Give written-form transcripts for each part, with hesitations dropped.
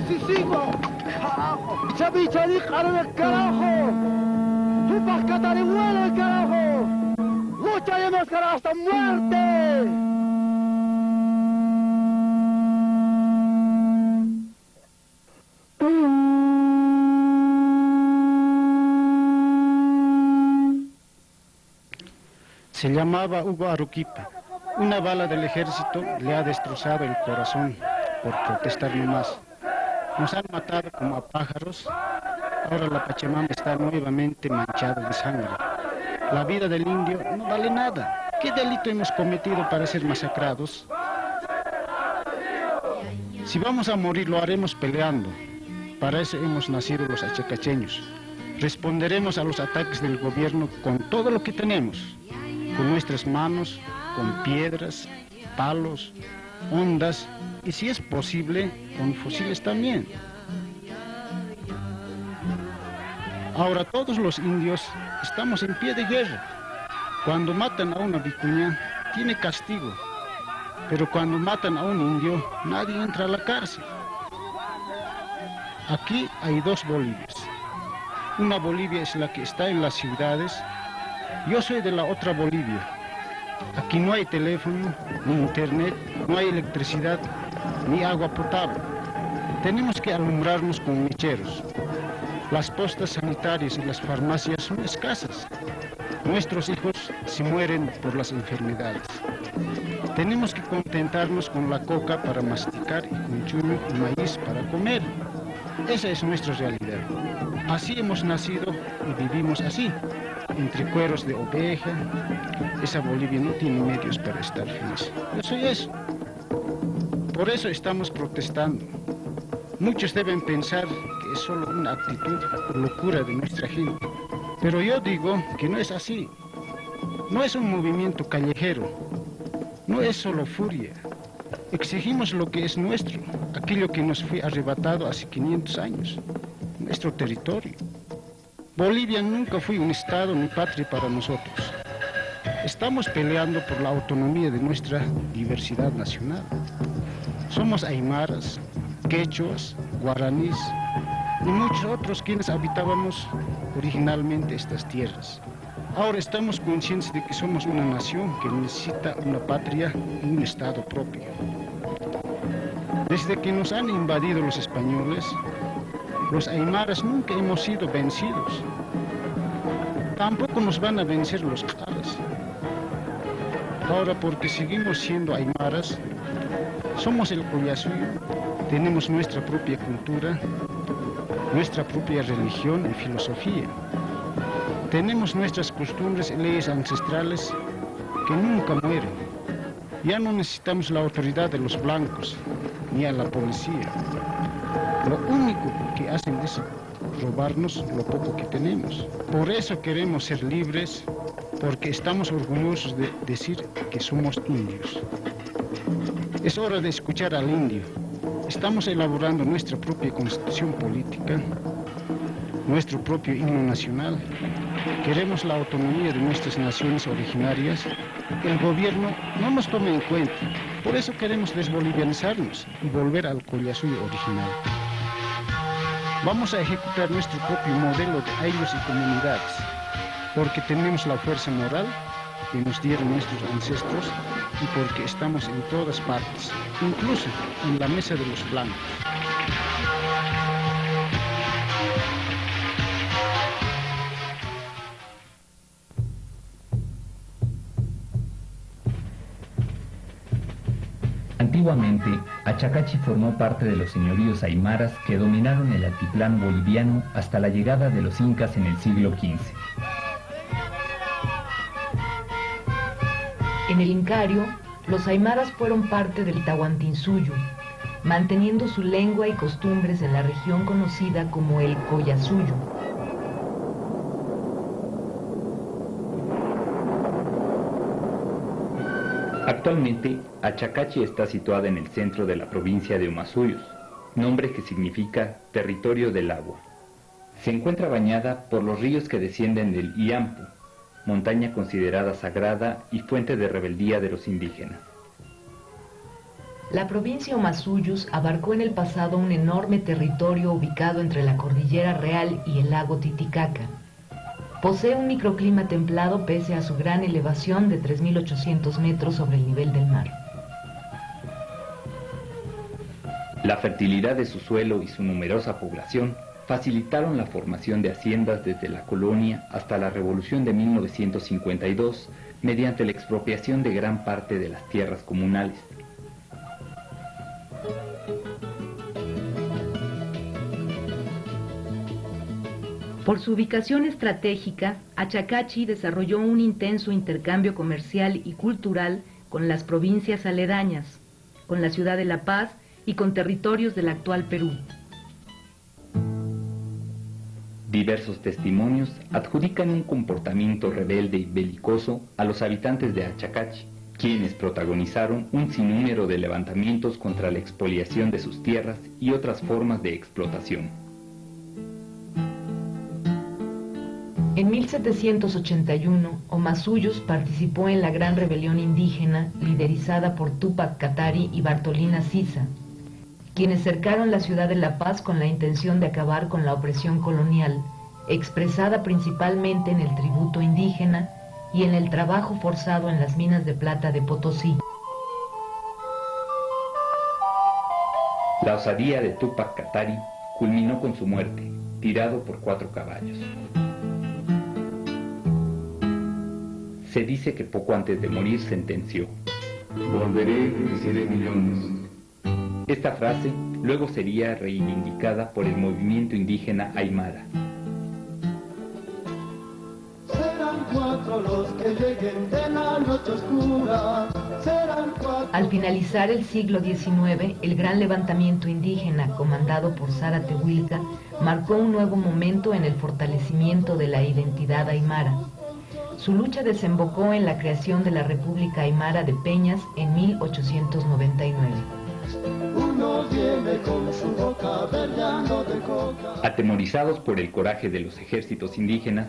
sigo. Carajo. Chavicha, díjalo del carajo. Tu pascata de vuelo el carajo. Lucharemos, carajo, hasta muerte. Se llamaba Hugo Aruquipa. Una bala del ejército le ha destrozado el corazón por protestar nomás. Nos han matado como a pájaros. Ahora la Pachamama está nuevamente manchada de sangre. La vida del indio no vale nada. ¿Qué delito hemos cometido para ser masacrados? Si vamos a morir, lo haremos peleando. Para eso hemos nacido los achacacheños. Responderemos a los ataques del gobierno con todo lo que tenemos. Con nuestras manos, con piedras, palos, ondas y, si es posible, con fusiles también. Ahora todos los indios estamos en pie de guerra. Cuando matan a una vicuña, tiene castigo. Pero cuando matan a un indio, nadie entra a la cárcel. Aquí hay dos Bolivias. Una Bolivia es la que está en las ciudades. Yo soy de la otra Bolivia. Aquí no hay teléfono, ni internet, no hay electricidad, ni agua potable. Tenemos que alumbrarnos con mecheros. Las postas sanitarias y las farmacias son escasas. Nuestros hijos se mueren por las enfermedades. Tenemos que contentarnos con la coca para masticar y con chuño y maíz para comer. Esa es nuestra realidad. Así hemos nacido y vivimos así, entre cueros de oveja. Esa Bolivia no tiene medios para estar feliz. Yo soy eso. Por eso estamos protestando. Muchos deben pensar que es solo una actitud o locura de nuestra gente. Pero yo digo que no es así. No es un movimiento callejero. No es solo furia. Exigimos lo que es nuestro, aquello que nos fue arrebatado hace 500 años, nuestro territorio. Bolivia nunca fue un estado ni patria para nosotros. Estamos peleando por la autonomía de nuestra diversidad nacional. Somos aymaras, quechuas, guaraníes y muchos otros quienes habitábamos originalmente estas tierras. Ahora estamos conscientes de que somos una nación que necesita una patria y un estado propio. Desde que nos han invadido los españoles, los aymaras nunca hemos sido vencidos. Tampoco nos van a vencer los jaras. Ahora, porque seguimos siendo aymaras, somos el Collasuyo, tenemos nuestra propia cultura, nuestra propia religión y filosofía. Tenemos nuestras costumbres y leyes ancestrales que nunca mueren. Ya no necesitamos la autoridad de los blancos, ni a la policía. Lo único que hacen es robarnos lo poco que tenemos. Por eso queremos ser libres, porque estamos orgullosos de decir que somos indios. Es hora de escuchar al indio. Estamos elaborando nuestra propia constitución política, nuestro propio himno nacional. Queremos la autonomía de nuestras naciones originarias. El gobierno no nos toma en cuenta. Por eso queremos desbolivianizarnos y volver al Collasuyo original. Vamos a ejecutar nuestro propio modelo de ayllus y comunidades, porque tenemos la fuerza moral que nos dieron nuestros ancestros y porque estamos en todas partes, incluso en la mesa de los blancos. Antiguamente, Achacachi formó parte de los señoríos aymaras que dominaron el altiplano boliviano hasta la llegada de los incas en el siglo XV. En el Incario, los aymaras fueron parte del Tahuantinsuyo, manteniendo su lengua y costumbres en la región conocida como el Collasuyo. Actualmente, Achacachi está situada en el centro de la provincia de Humasuyos, nombre que significa territorio del agua. Se encuentra bañada por los ríos que descienden del Iampu, montaña considerada sagrada y fuente de rebeldía de los indígenas. La provincia Omasuyus abarcó en el pasado un enorme territorio ubicado entre la Cordillera Real y el lago Titicaca. Posee un microclima templado pese a su gran elevación de 3.800 metros sobre el nivel del mar. La fertilidad de su suelo y su numerosa población facilitaron la formación de haciendas desde la colonia hasta la Revolución de 1952 mediante la expropiación de gran parte de las tierras comunales. Por su ubicación estratégica, Achacachi desarrolló un intenso intercambio comercial y cultural con las provincias aledañas, con la ciudad de La Paz y con territorios del actual Perú. Diversos testimonios adjudican un comportamiento rebelde y belicoso a los habitantes de Achacachi, quienes protagonizaron un sinnúmero de levantamientos contra la expoliación de sus tierras y otras formas de explotación. En 1781, Omasuyus participó en la gran rebelión indígena liderizada por Túpac Katari y Bartolina Sisa, quienes cercaron la ciudad de La Paz con la intención de acabar con la opresión colonial, expresada principalmente en el tributo indígena y en el trabajo forzado en las minas de plata de Potosí. La osadía de Túpac Katari culminó con su muerte, tirado por 4 caballos. Se dice que poco antes de morir sentenció: volveré y seré millones. Esta frase luego sería reivindicada por el movimiento indígena Aymara. Serán 4 los que lleguen de la noche oscura. Serán 4. Al finalizar el siglo XIX, el gran levantamiento indígena comandado por Zárate Huilca marcó un nuevo momento en el fortalecimiento de la identidad aymara. Su lucha desembocó en la creación de la República Aymara de Peñas en 1899. Uno viene con su boca verdeando de coca. Atemorizados por el coraje de los ejércitos indígenas,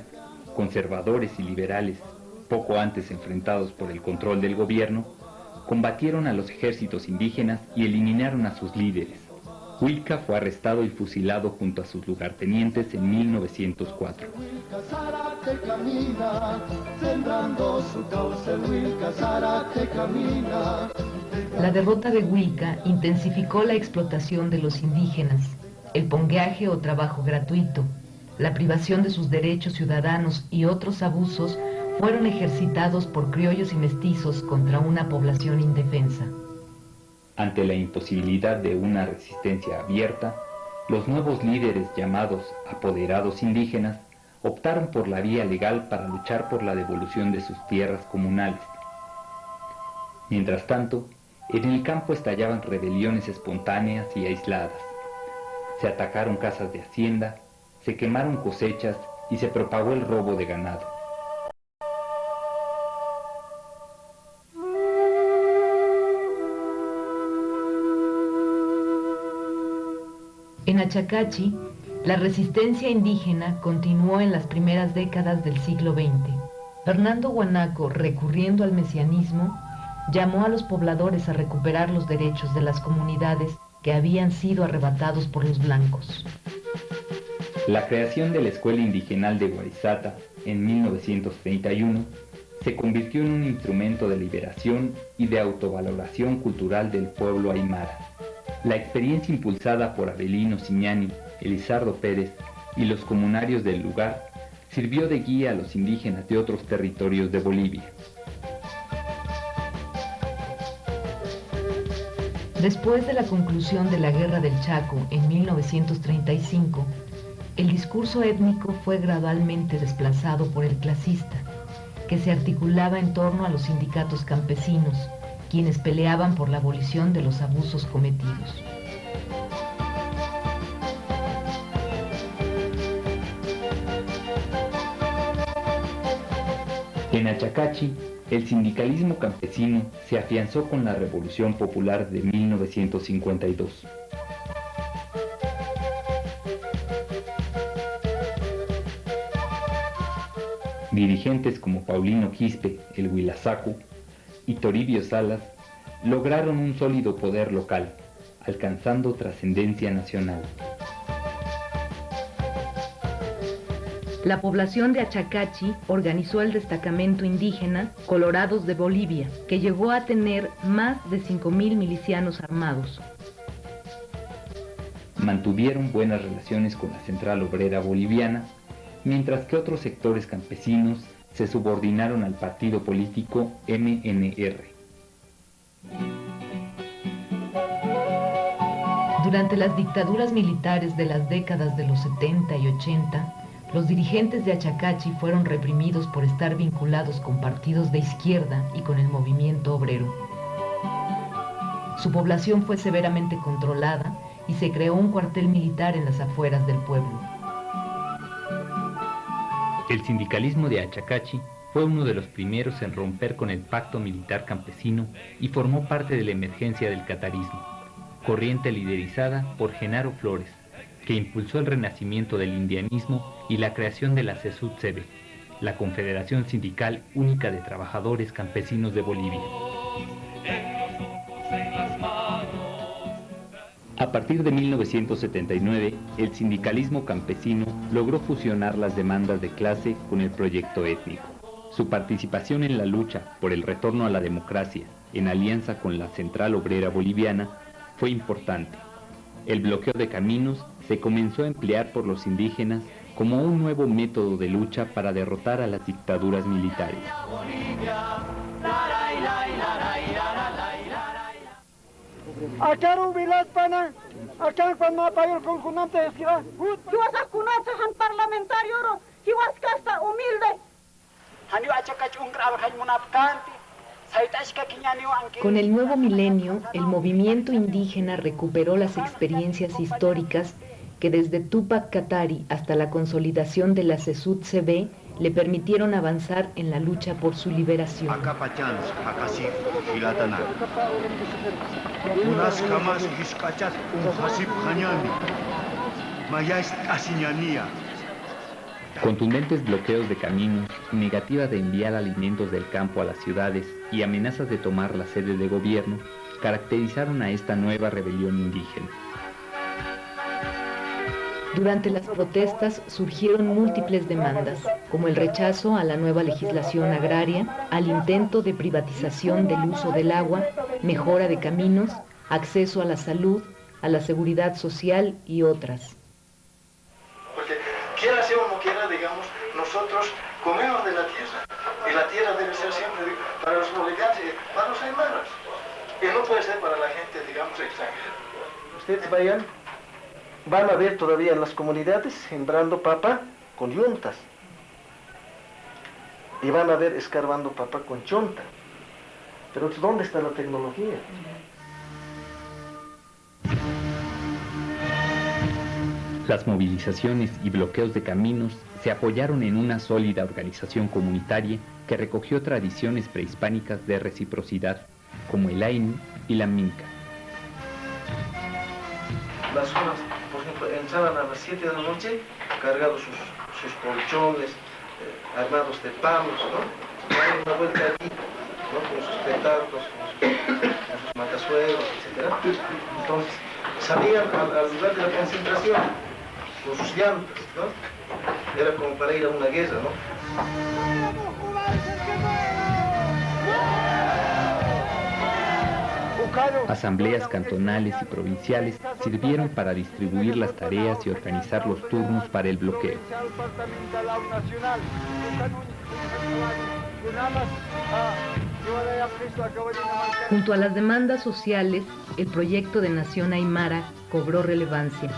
conservadores y liberales, poco antes enfrentados por el control del gobierno, combatieron a los ejércitos indígenas y eliminaron a sus líderes. Huilca fue arrestado y fusilado junto a sus lugartenientes en 1904. Huilca Zárate camina, sembrando su cauce. Huilca Zárate camina. La derrota de Huilca intensificó la explotación de los indígenas, el pongueaje o trabajo gratuito, la privación de sus derechos ciudadanos y otros abusos fueron ejercitados por criollos y mestizos contra una población indefensa. Ante la imposibilidad de una resistencia abierta, los nuevos líderes llamados apoderados indígenas optaron por la vía legal para luchar por la devolución de sus tierras comunales. Mientras tanto, en el campo estallaban rebeliones espontáneas y aisladas. Se atacaron casas de hacienda, se quemaron cosechas y se propagó el robo de ganado. En Achacachi, la resistencia indígena continuó en las primeras décadas del siglo XX. Fernando Guanaco, recurriendo al mesianismo, llamó a los pobladores a recuperar los derechos de las comunidades que habían sido arrebatados por los blancos. La creación de la Escuela Indigenal de Guarizata en 1931 se convirtió en un instrumento de liberación y de autovaloración cultural del pueblo aymara. La experiencia impulsada por Avelino Siñani, Elizardo Pérez y los comunarios del lugar sirvió de guía a los indígenas de otros territorios de Bolivia. Después de la conclusión de la Guerra del Chaco en 1935, el discurso étnico fue gradualmente desplazado por el clasista, que se articulaba en torno a los sindicatos campesinos, quienes peleaban por la abolición de los abusos cometidos. En Achacachi, el sindicalismo campesino se afianzó con la Revolución Popular de 1952. Dirigentes como Paulino Quispe, el Huilazacu, y Toribio Salas lograron un sólido poder local, alcanzando trascendencia nacional. La población de Achacachi organizó el destacamento indígena Colorados de Bolivia, que llegó a tener más de 5.000 milicianos armados. Mantuvieron buenas relaciones con la Central Obrera Boliviana, mientras que otros sectores campesinos se subordinaron al partido político MNR. Durante las dictaduras militares de las décadas de los 70 y 80, los dirigentes de Achacachi fueron reprimidos por estar vinculados con partidos de izquierda y con el movimiento obrero. Su población fue severamente controlada y se creó un cuartel militar en las afueras del pueblo. El sindicalismo de Achacachi fue uno de los primeros en romper con el pacto militar campesino y formó parte de la emergencia del catarismo, corriente liderizada por Genaro Flores, que impulsó el renacimiento del indianismo y la creación de la CESUD-CB, la Confederación Sindical Única de Trabajadores Campesinos de Bolivia. A partir de 1979, el sindicalismo campesino logró fusionar las demandas de clase con el proyecto étnico. Su participación en la lucha por el retorno a la democracia, en alianza con la Central Obrera Boliviana, fue importante. El bloqueo de caminos se comenzó a emplear por los indígenas como un nuevo método de lucha para derrotar a las dictaduras militares. Acá un vilaspana, acá cuando apaga con junante de ciudad. Yo a kunate han parlamentario ro, yo casta humilde. Hanio Achacachi un grave hay munapcanti. Con el nuevo milenio, el movimiento indígena recuperó las experiencias históricas que desde Túpac Katari hasta la consolidación de la CESUD-CB le permitieron avanzar en la lucha por su liberación. Contundentes bloqueos de caminos, negativa de enviar alimentos del campo a las ciudades y amenazas de tomar la sede de gobierno caracterizaron a esta nueva rebelión indígena. Durante las protestas surgieron múltiples demandas, como el rechazo a la nueva legislación agraria, al intento de privatización del uso del agua, mejora de caminos, acceso a la salud, a la seguridad social y otras. Quiera sea o no quiera, digamos, nosotros comemos de la tierra. Y la tierra debe ser siempre para los bolivianos y para los aymaras. Y no puede ser para la gente, digamos, extranjera. Ustedes van a ver todavía en las comunidades sembrando papa con yuntas. Y van a ver escarbando papa con chonta. Pero ¿dónde está la tecnología? Las movilizaciones y bloqueos de caminos se apoyaron en una sólida organización comunitaria que recogió tradiciones prehispánicas de reciprocidad, como el Ainu y la Minca. Las zonas, por ejemplo, entraban a las 7 de la noche, cargados sus colchones, armados de palos, ¿no? Daban una vuelta allí, ¿no? Con sus petardos, con sus matazuelos, etc. Entonces, salían al lugar de la concentración con sus llantas, ¿no? Era como para ir a una guerra, ¿no? Asambleas cantonales y provinciales sirvieron para distribuir las tareas y organizar los turnos para el bloqueo. Junto a las demandas sociales, el proyecto de Nación Aymara cobró relevancia.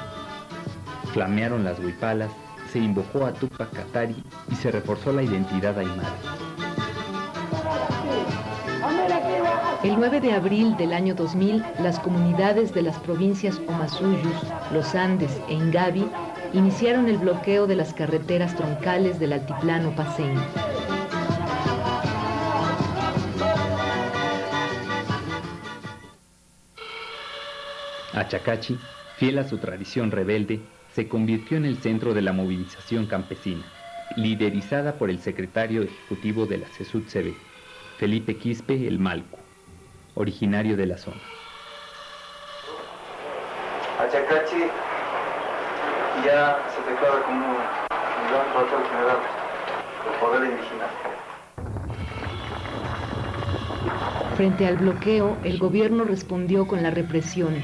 Flamearon las huipalas, se invocó a Túpac Katari y se reforzó la identidad aymara. El 9 de abril del año 2000, las comunidades de las provincias Omasuyus, Los Andes e Ingavi iniciaron el bloqueo de las carreteras troncales del altiplano paceño. Achacachi, fiel a su tradición rebelde, se convirtió en el centro de la movilización campesina, liderizada por el secretario ejecutivo de la CESUD-CB, Felipe Quispe el Malco. originario de la zona. Achacachi ya se declara como un gran cuartel general del poder indígena. Frente al bloqueo, el gobierno respondió con la represión,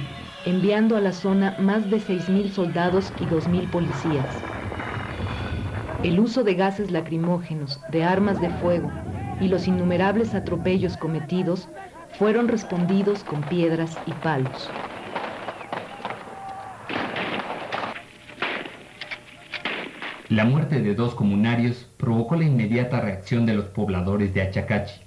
enviando a la zona más de 6.000 soldados y 2.000 policías. El uso de gases lacrimógenos, de armas de fuego y los innumerables atropellos cometidos fueron respondidos con piedras y palos. La muerte de 2 comunarios provocó la inmediata reacción de los pobladores de Achacachi.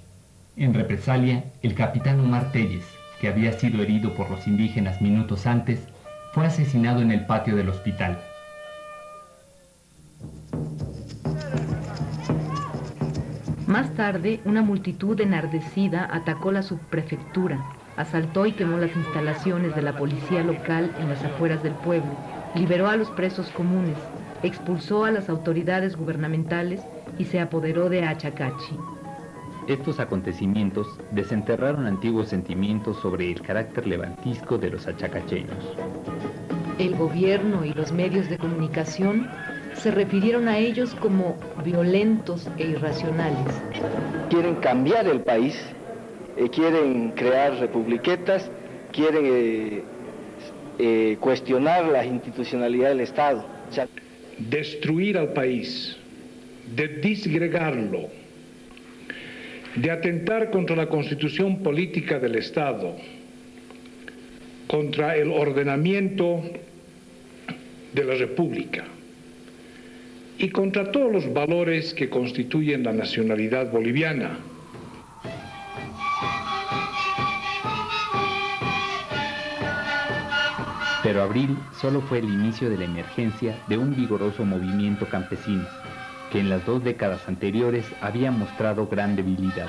En represalia, el capitán Omar Telles, que había sido herido por los indígenas minutos antes, fue asesinado en el patio del hospital. Más tarde, una multitud enardecida atacó la subprefectura, asaltó y quemó las instalaciones de la policía local en las afueras del pueblo, liberó a los presos comunes, expulsó a las autoridades gubernamentales y se apoderó de Achacachi. Estos acontecimientos desenterraron antiguos sentimientos sobre el carácter levantisco de los achacacheños. El gobierno y los medios de comunicación se refirieron a ellos como violentos e irracionales. Quieren cambiar el país, quieren crear republiquetas, quieren cuestionar la institucionalidad del Estado. Destruir al país, de disgregarlo, de atentar contra la constitución política del Estado, contra el ordenamiento de la República y contra todos los valores que constituyen la nacionalidad boliviana. Pero abril solo fue el inicio de la emergencia de un vigoroso movimiento campesino, que en las 2 décadas anteriores había mostrado gran debilidad.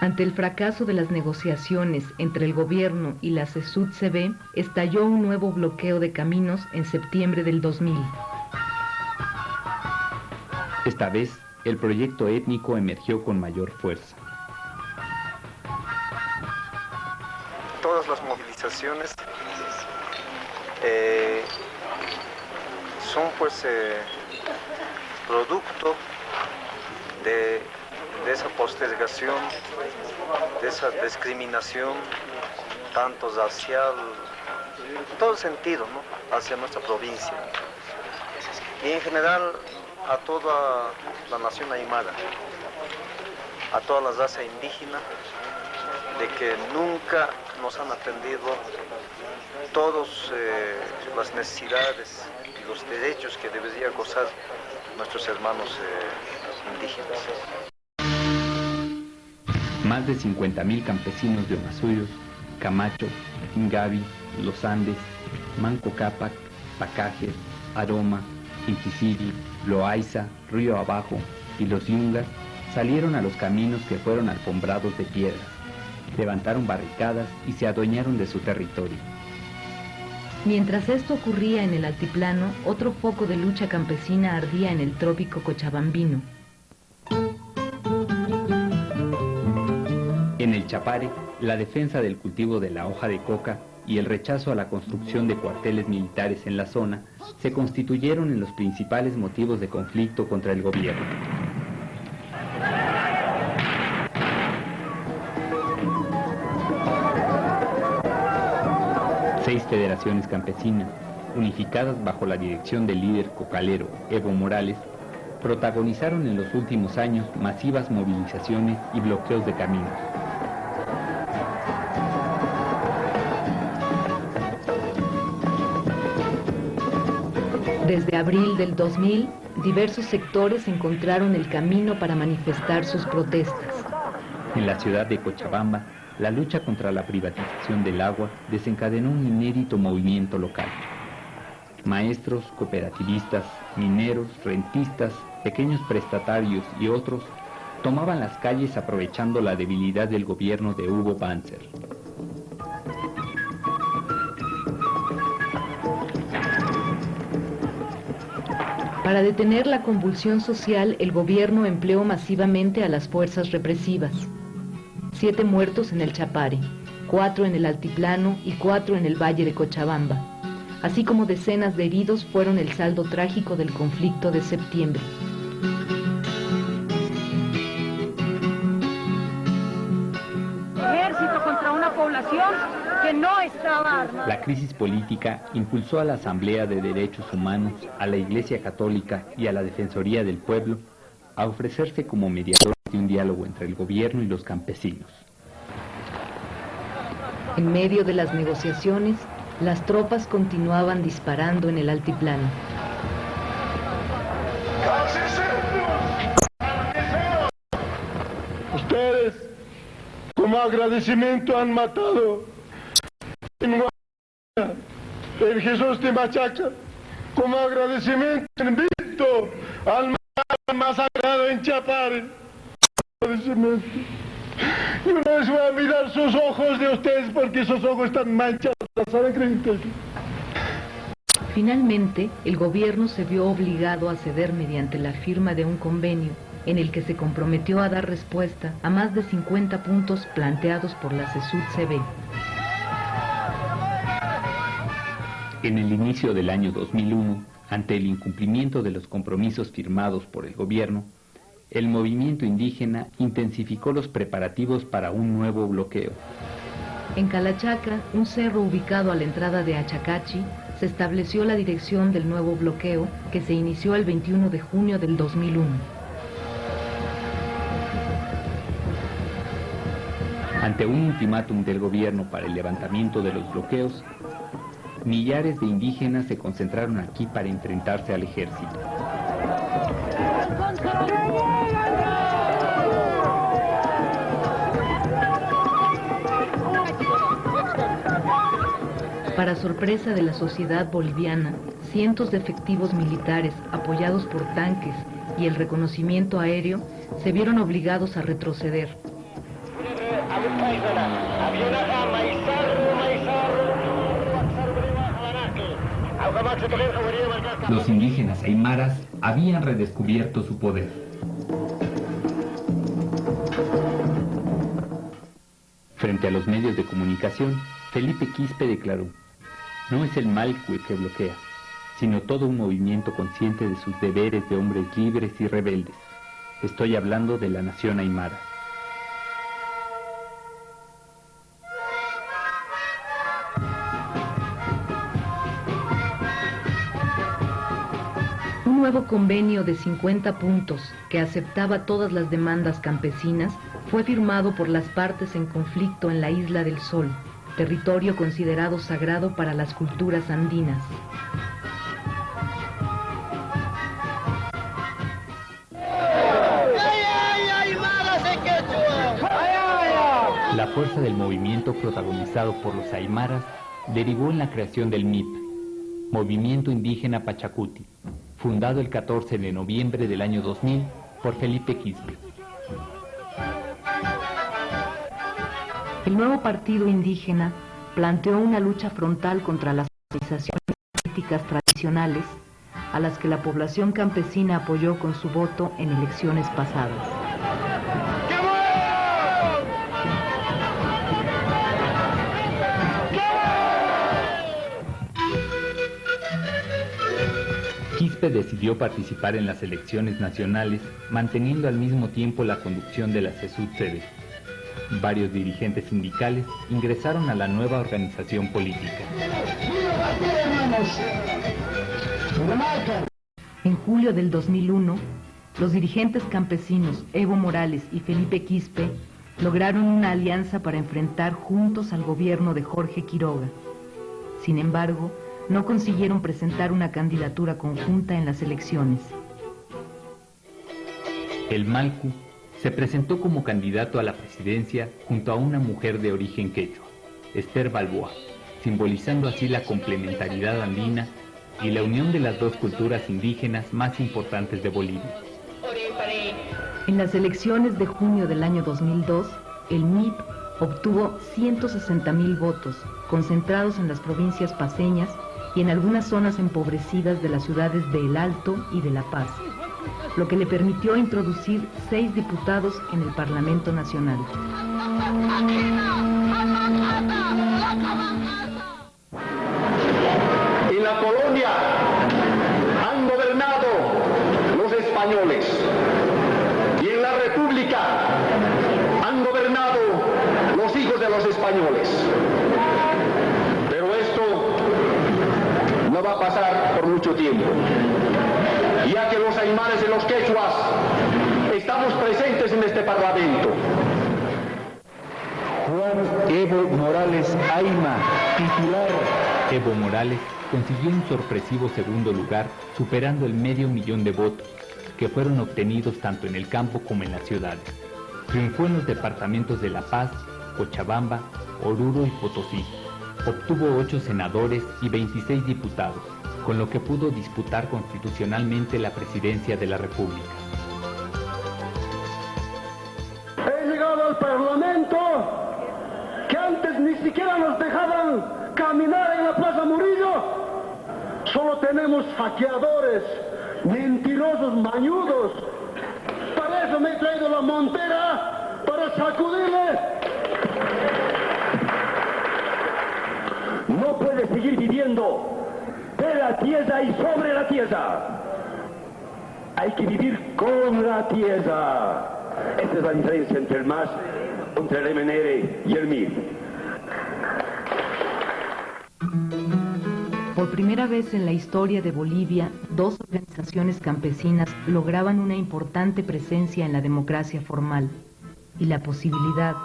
Ante el fracaso de las negociaciones entre el gobierno y la CSUD-CB, estalló un nuevo bloqueo de caminos en septiembre del 2000. Esta vez, el proyecto étnico emergió con mayor fuerza. Todas las movilizaciones son pues producto de esa postergación, de esa discriminación, tanto racial, en todo sentido, ¿no?, hacia nuestra provincia. Y en general a toda la nación aymara, a toda la raza indígena, de que nunca nos han atendido todas las necesidades y los derechos que deberían gozar nuestros hermanos indígenas. Más de 50.000 campesinos de Omasuyos, Camacho, Ingavi, Los Andes, Manco Cápac, Pacajes, Aroma, Inquisiri, Loaiza, Río Abajo y Los Yungas salieron a los caminos que fueron alfombrados de piedras, levantaron barricadas y se adueñaron de su territorio. Mientras esto ocurría en el altiplano, otro foco de lucha campesina ardía en el trópico cochabambino. En el Chapare, la defensa del cultivo de la hoja de coca y el rechazo a la construcción de cuarteles militares en la zona se constituyeron en los principales motivos de conflicto contra el gobierno. Seis federaciones campesinas, unificadas bajo la dirección del líder cocalero Evo Morales, protagonizaron en los últimos años masivas movilizaciones y bloqueos de caminos. Desde abril del 2000, diversos sectores encontraron el camino para manifestar sus protestas. En la ciudad de Cochabamba, la lucha contra la privatización del agua desencadenó un inédito movimiento local. Maestros, cooperativistas, mineros, rentistas, pequeños prestatarios y otros tomaban las calles aprovechando la debilidad del gobierno de Hugo Banzer. Para detener la convulsión social, el gobierno empleó masivamente a las fuerzas represivas. 7 muertos en el Chapare, 4 en el Altiplano y 4 en el Valle de Cochabamba, así como decenas de heridos fueron el saldo trágico del conflicto de septiembre. Ejército contra una población que no estaba armada. La crisis política impulsó a la Asamblea de Derechos Humanos, a la Iglesia Católica y a la Defensoría del Pueblo a ofrecerse como mediadores de un diálogo entre el gobierno y los campesinos. En medio de las negociaciones, las tropas continuaban disparando en el altiplano. Ustedes, como agradecimiento, han matado en Jesús de Machaca. Como agradecimiento, invito al masacrado en Chapare. Agradecimiento. Y una vez voy a mirar sus ojos de ustedes porque esos ojos están manchados de sangre interna. Finalmente, el gobierno se vio obligado a ceder mediante la firma de un convenio en el que se comprometió a dar respuesta a más de 50 puntos planteados por la CESUD-CB. En el inicio del año 2001, ante el incumplimiento de los compromisos firmados por el gobierno, el movimiento indígena intensificó los preparativos para un nuevo bloqueo. En Calachaca, un cerro ubicado a la entrada de Achacachi, se estableció la dirección del nuevo bloqueo que se inició el 21 de junio del 2001. Ante un ultimátum del gobierno para el levantamiento de los bloqueos, millares de indígenas se concentraron aquí para enfrentarse al ejército. Para sorpresa de la sociedad boliviana, cientos de efectivos militares, apoyados por tanques y el reconocimiento aéreo, se vieron obligados a retroceder. Los indígenas aymaras habían redescubierto su poder. Frente a los medios de comunicación, Felipe Quispe declaró: "No es el Malcu el que bloquea, sino todo un movimiento consciente de sus deberes de hombres libres y rebeldes. Estoy hablando de la nación aymara". Un nuevo convenio de 50 puntos que aceptaba todas las demandas campesinas fue firmado por las partes en conflicto en la Isla del Sol, territorio considerado sagrado para las culturas andinas. La fuerza del movimiento protagonizado por los aymaras derivó en la creación del MIP, Movimiento Indígena Pachacuti, fundado el 14 de noviembre del año 2000 por Felipe Quispe. El nuevo partido indígena planteó una lucha frontal contra las organizaciones políticas tradicionales a las que la población campesina apoyó con su voto en elecciones pasadas. Quispe decidió participar en las elecciones nacionales, manteniendo al mismo tiempo la conducción de la CESUD-CB. Varios dirigentes sindicales ingresaron a la nueva organización política. En julio del 2001, los dirigentes campesinos Evo Morales y Felipe Quispe lograron una alianza para enfrentar juntos al gobierno de Jorge Quiroga. Sin embargo, no consiguieron presentar una candidatura conjunta en las elecciones. El Malcu se presentó como candidato a la presidencia junto a una mujer de origen quechua, Esther Balboa, simbolizando así la complementariedad andina y la unión de las dos culturas indígenas más importantes de Bolivia. En las elecciones de junio del año 2002, el MIP obtuvo 160,000 votos, concentrados en las provincias paceñas y en algunas zonas empobrecidas de las ciudades de El Alto y de La Paz, lo que le permitió introducir 6 diputados en el Parlamento Nacional. En la colonia han gobernado los españoles y en la República han gobernado los hijos de los españoles. Pero esto no va a pasar por mucho tiempo, ya que los aymaras y los quechuas estamos presentes en este Parlamento. Juan Evo Morales Ayma, titular. Evo Morales consiguió un sorpresivo segundo lugar, superando el 500,000 de votos, que fueron obtenidos tanto en el campo como en las ciudades. Triunfó en los departamentos de La Paz, Cochabamba, Oruro y Potosí. Obtuvo 8 senadores y 26 diputados, con lo que pudo disputar constitucionalmente la presidencia de la República. He llegado al Parlamento que antes ni siquiera nos dejaban caminar en la Plaza Murillo. Solo tenemos saqueadores, mentirosos, mañudos. Para eso me he traído la montera, para sacudirle. No puede seguir viviendo de la tierra y sobre la tierra. Hay que vivir con la tierra. Esta es la diferencia entre el MAS, entre el MNR y el MIR. Por primera vez en la historia de Bolivia, 2 organizaciones campesinas lograban una importante presencia en la democracia formal y la posibilidad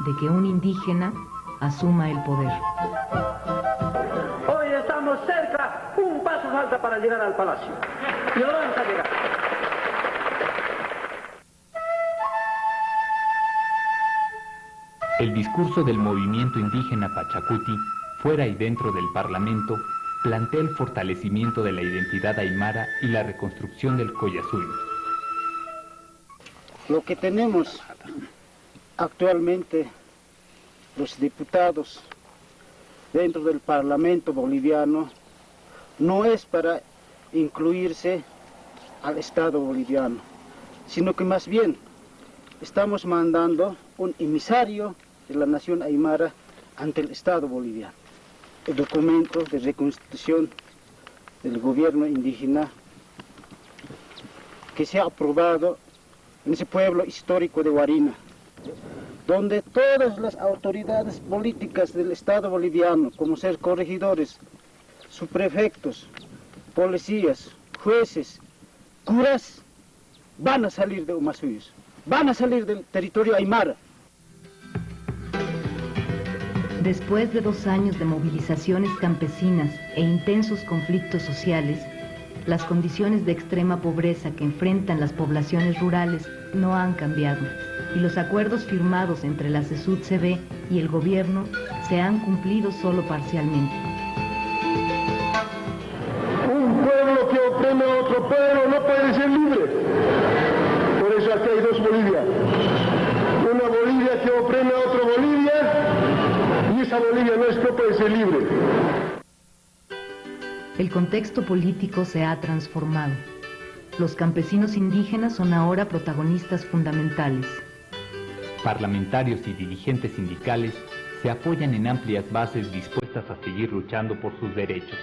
de que un indígena asuma el poder. Hoy estamos cerca, un paso falta para llegar al palacio. Y lo vamos a llegar. El discurso del movimiento indígena Pachacuti, fuera y dentro del Parlamento, plantea el fortalecimiento de la identidad aymara y la reconstrucción del Collasuyo. Lo que tenemos actualmente los diputados dentro del Parlamento boliviano no es para incluirse al Estado boliviano, sino que más bien estamos mandando un emisario de la nación aymara ante el Estado boliviano. El documento de reconstitución del gobierno indígena que se ha aprobado en ese pueblo histórico de Huarina, donde todas las autoridades políticas del Estado boliviano, como ser corregidores, subprefectos, policías, jueces, curas, van a salir de Umasuyos, van a salir del territorio aymara. Después de 2 años de movilizaciones campesinas e intensos conflictos sociales, las condiciones de extrema pobreza que enfrentan las poblaciones rurales no han cambiado y los acuerdos firmados entre la CESUD-CV y el gobierno se han cumplido solo parcialmente. Un pueblo que oprime a otro pueblo no puede ser libre. Por eso aquí hay 2 Bolivias. Una Bolivia que oprime a otra Bolivia y esa Bolivia nuestra puede ser libre. El contexto político se ha transformado. Los campesinos indígenas son ahora protagonistas fundamentales. Parlamentarios y dirigentes sindicales se apoyan en amplias bases dispuestas a seguir luchando por sus derechos.